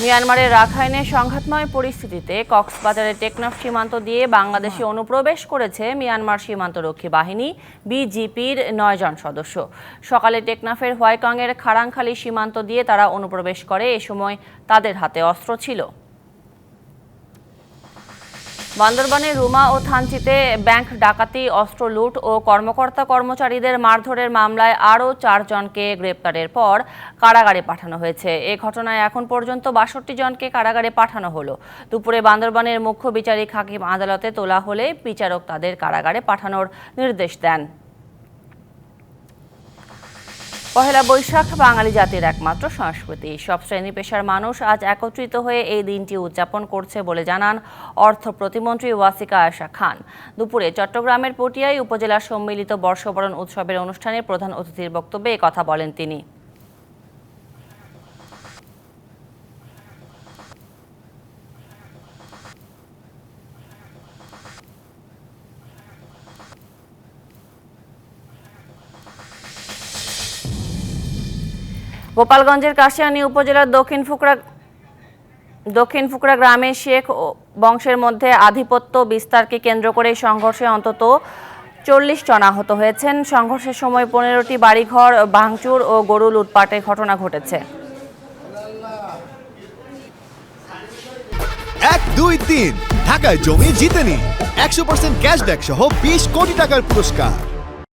মিয়ানমারের রাখাইনে সংঘাতময় পরিস্থিতিতে কক্সবাজারের টেকনাফ সীমান্ত দিয়ে বাংলাদেশে অনুপ্রবেশ করেছে মিয়ানমার সীমান্তরক্ষী বাহিনী বিজিপির ৯ জন সদস্য। সকালে টেকনাফের হোয়াইকংয়ের খাড়াংখালী সীমান্ত দিয়ে তারা অনুপ্রবেশ করে। এ সময় তাদের হাতে অস্ত্র ছিল। বান্দরবানের রুমা ও থানচিতে ব্যাংক ডাকাতি, অস্ত্র লুট ও কর্মকর্তা-কর্মচারীদের মারধরের মামলায় আরও ৪ জনকে গ্রেপ্তারের পর কারাগারে পাঠানো হয়েছে। এ ঘটনায় এখন পর্যন্ত ৬২ জনকে কারাগারে পাঠানো হলো। দুপুরে বান্দরবানের মুখ্য বিচারিক হাকিম আদালতে তোলা হলে বিচারক তাদের কারাগারে পাঠানোর নির্দেশ দেন। পহেলা বৈশাখ বাঙালি জাতির একমাত্র সংস্কৃতি। সব শ্রেণী পেশার মানুষ আজ একত্রিত হয়ে এই দিনটি উদযাপন করছে বলে জানান অর্থ প্রতিমন্ত্রী ওয়াসিকা আয়েশা খান। দুপুরে চট্টগ্রামের পটিয়ায় উপজেলা সম্মিলিত বর্ষবরণ উৎসবের অনুষ্ঠানে প্রধান অতিথির বক্তব্যে এ কথা বলেন তিনি। গোপালগঞ্জের কাশিয়ানী উপজেলার দক্ষিণ ফুকরা গ্রামে শেখ বংশের মধ্যে আধিপত্য বিস্তারকে কেন্দ্র করে সংঘর্ষে অন্তত ৪০ জন আহত হয়েছেন। সংঘর্ষের সময় ১৫টি বাড়িঘর ভাঙচুর ও গরু লুটপাটের ঘটনা ঘটেছে। ১, ২, ৩ ঢাকায় জমি জিতে নিন ১০০% ক্যাশব্যাক সহ ২০ কোটি টাকার পুরস্কার।